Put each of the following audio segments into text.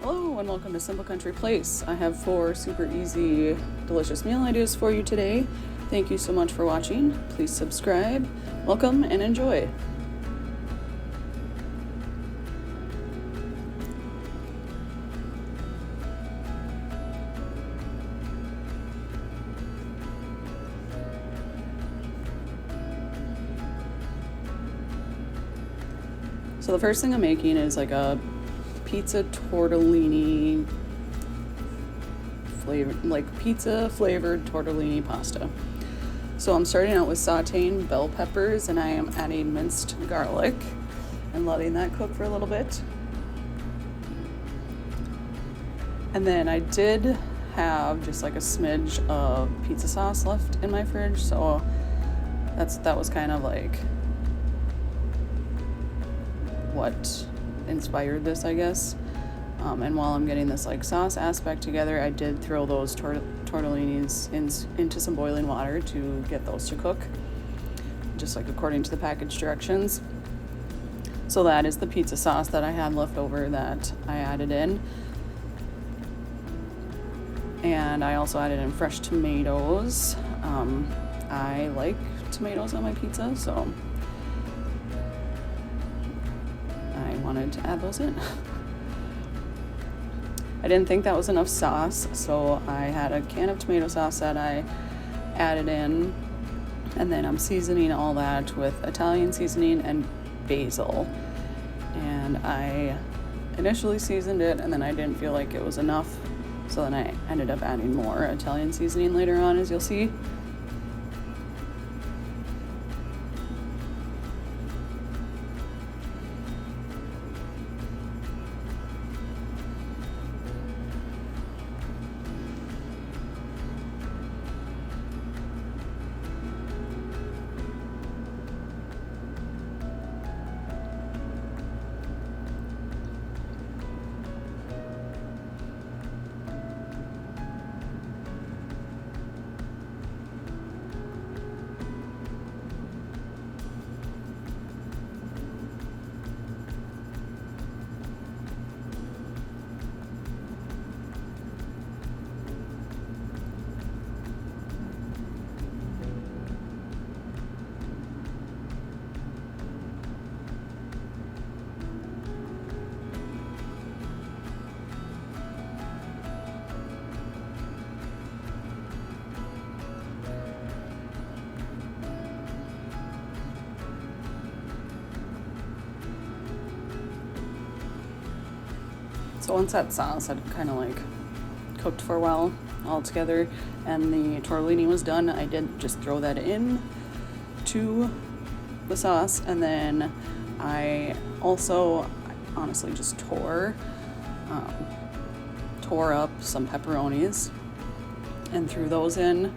Hello and welcome to Simple Country Place. I have 4 super easy, delicious meal ideas for you today. Thank you so much for watching. Please subscribe, welcome, and enjoy. So the first thing I'm making is like a pizza tortellini pizza flavored tortellini pasta. So I'm starting out with sauteing bell peppers, and I am adding minced garlic and letting that cook for a little bit. And then I did have just like a smidge of pizza sauce left in my fridge, so that was kind of like what inspired this, I guess. And while I'm getting this like sauce aspect together, I did throw those tortellinis into some boiling water to get those to cook, just like according to the package directions. So that is the pizza sauce that I had left over that I added in. And I also added in fresh tomatoes. I like tomatoes on my pizza, so I wanted to add those in. I didn't think that was enough sauce, so I had a can of tomato sauce that I added in, and then I'm seasoning all that with Italian seasoning and basil. And I initially seasoned it, and then I didn't feel like it was enough, so then I ended up adding more Italian seasoning later on, as you'll see. So once that sauce had kind of like cooked for a while all together and the tortellini was done, I did just throw that in to the sauce, and then I also honestly just tore up some pepperonis and threw those in.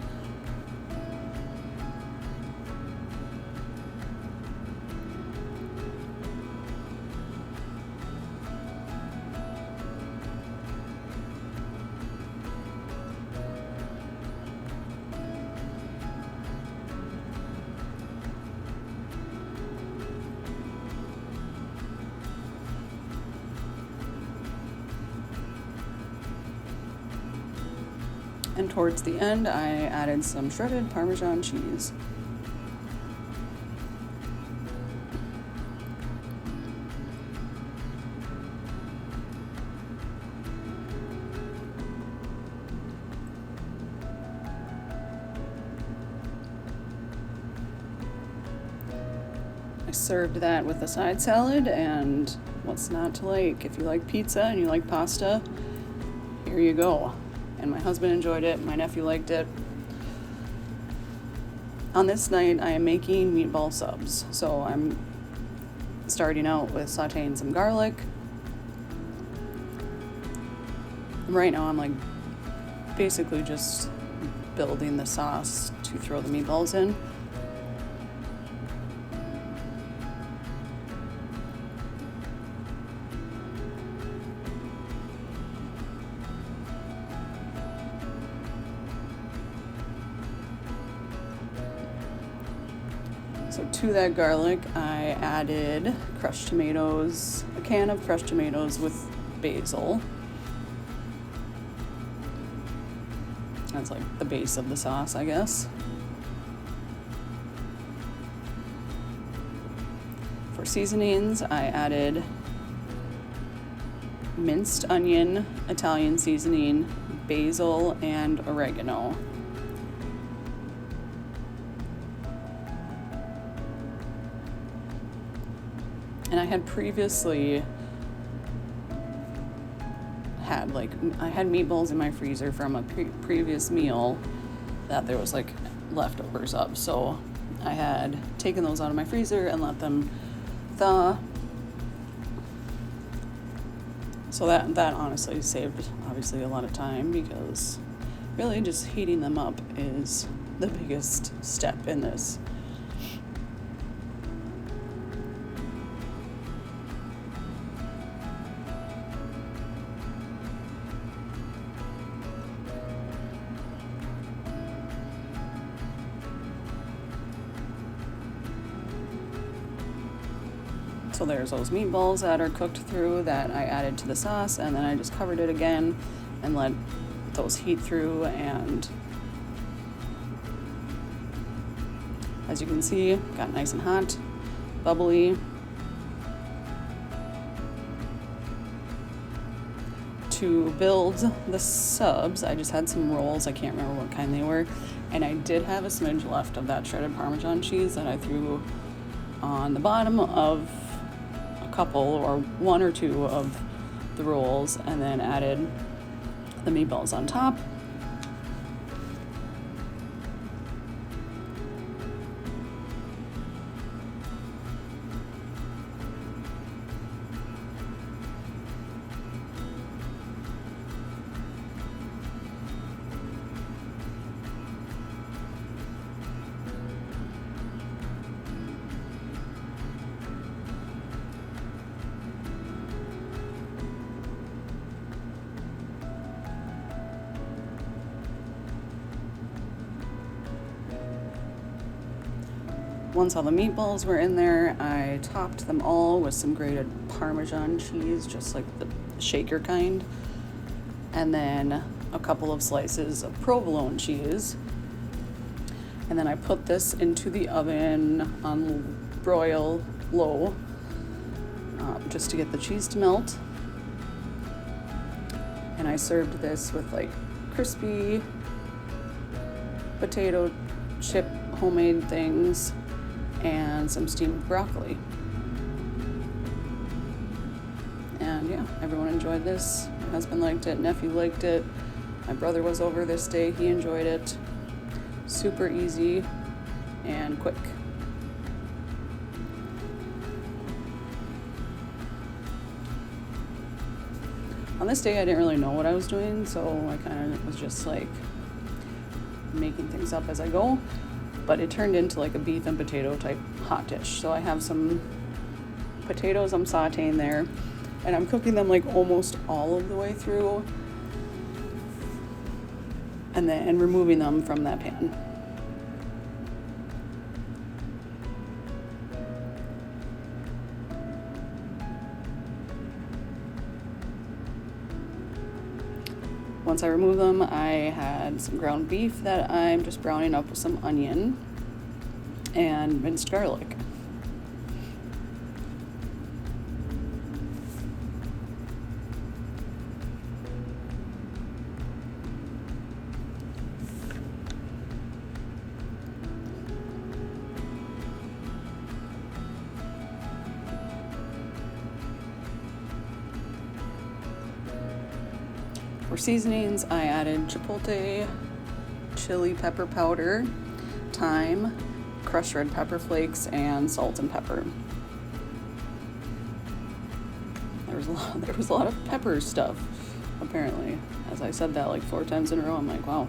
And towards the end, I added some shredded Parmesan cheese. I served that with a side salad, and what's not to like? If you like pizza and you like pasta, here you go. And my husband enjoyed it, my nephew liked it. On this night, I am making meatball subs. So I'm starting out with sauteing some garlic. Right now I'm like basically just building the sauce to throw the meatballs in. So to that garlic, I added crushed tomatoes, a can of crushed tomatoes with basil. That's like the base of the sauce, I guess. For seasonings, I added minced onion, Italian seasoning, basil, and oregano. And I had previously had I had meatballs in my freezer from a previous meal that there was like leftovers of. So I had taken those out of my freezer and let them thaw. So that honestly saved obviously a lot of time, because really just heating them up is the biggest step in this. So there's those meatballs that are cooked through that I added to the sauce, and then I just covered it again and let those heat through. And as you can see, got nice and hot, bubbly. To build the subs, I just had some rolls. I can't remember what kind they were. And I did have a smidge left of that shredded Parmesan cheese that I threw on the bottom of couple or one or two of the rolls, and then added the meatballs on top. Once all the meatballs were in there, I topped them all with some grated Parmesan cheese, just like the shaker kind, and then a couple of slices of provolone cheese. And then I put this into the oven on broil low, just to get the cheese to melt. And I served this with like crispy potato chip homemade things and some steamed broccoli. And yeah, everyone enjoyed this. My husband liked it, nephew liked it. My brother was over this day, he enjoyed it. Super easy and quick. On this day, I didn't really know what I was doing, so I kind of was just like making things up as I go. But it turned into like a beef and potato type hot dish. So I have some potatoes I'm sauteing there, and I'm cooking them like almost all of the way through, and then removing them from that pan. Once I remove them, I had some ground beef that I'm just browning up with some onion and minced garlic. For seasonings, I added chipotle, chili pepper powder, thyme, crushed red pepper flakes, and salt and pepper. There was a lot of pepper stuff, apparently. As I said that like 4 times in a row, I'm like, wow.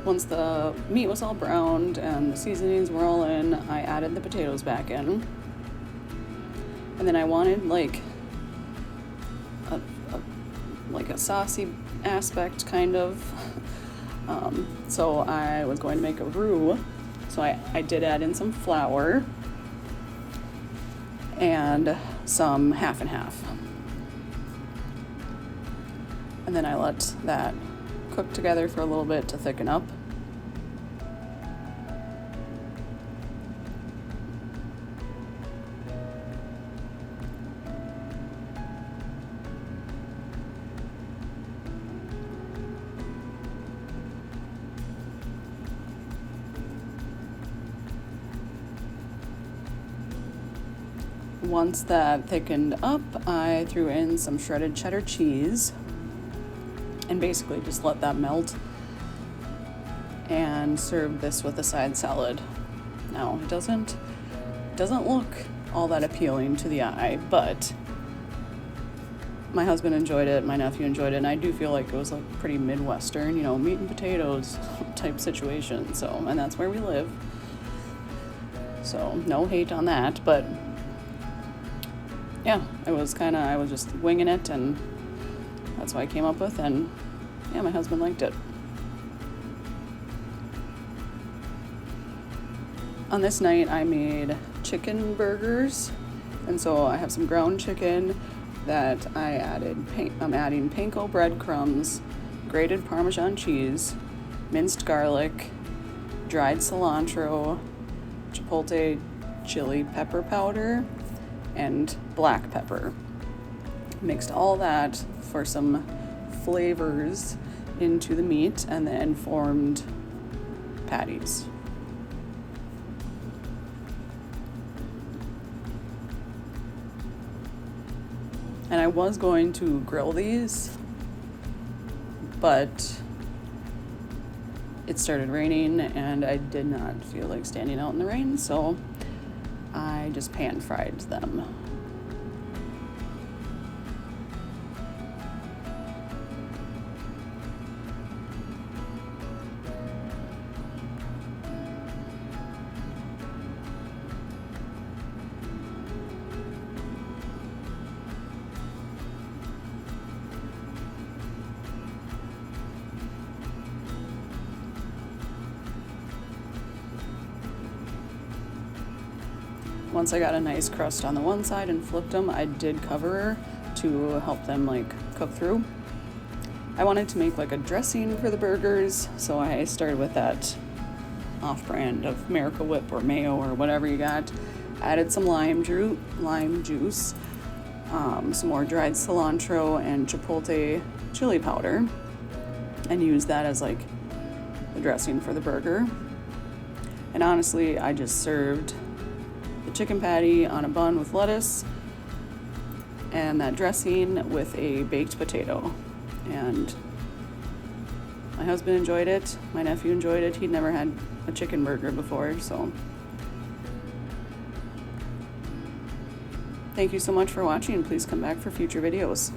Once the meat was all browned and the seasonings were all in, I added the potatoes back in. And then I wanted like a saucy aspect kind of. So I was going to make a roux. So I did add in some flour and some half and half. And then I let that cook together for a little bit to thicken up. Once that thickened up, I threw in some shredded cheddar cheese and basically just let that melt and served this with a side salad. Now, it doesn't look all that appealing to the eye, but my husband enjoyed it, my nephew enjoyed it, and I do feel like it was like pretty Midwestern, meat and potatoes type situation. So, and that's where we live. So, no hate on that, but yeah, I was just winging it, and that's what I came up with, and yeah, my husband liked it. On this night, I made chicken burgers, and so I have some ground chicken that I'm adding panko breadcrumbs, grated Parmesan cheese, minced garlic, dried cilantro, chipotle chili pepper powder, and black pepper. Mixed all that for some flavors into the meat, and then formed patties. And I was going to grill these, but it started raining and I did not feel like standing out in the rain, so I just pan fried them. Once I got a nice crust on the one side and flipped them, I did cover to help them cook through. I wanted to make a dressing for the burgers, so I started with that off-brand of Miracle Whip or mayo or whatever you got. Added some lime juice, some more dried cilantro and chipotle chili powder, and used that as the dressing for the burger. And honestly, I just served the chicken patty on a bun with lettuce and that dressing with a baked potato. And my husband enjoyed it, my nephew enjoyed it. He'd never had a chicken burger before, so thank you so much for watching. Please come back for future videos.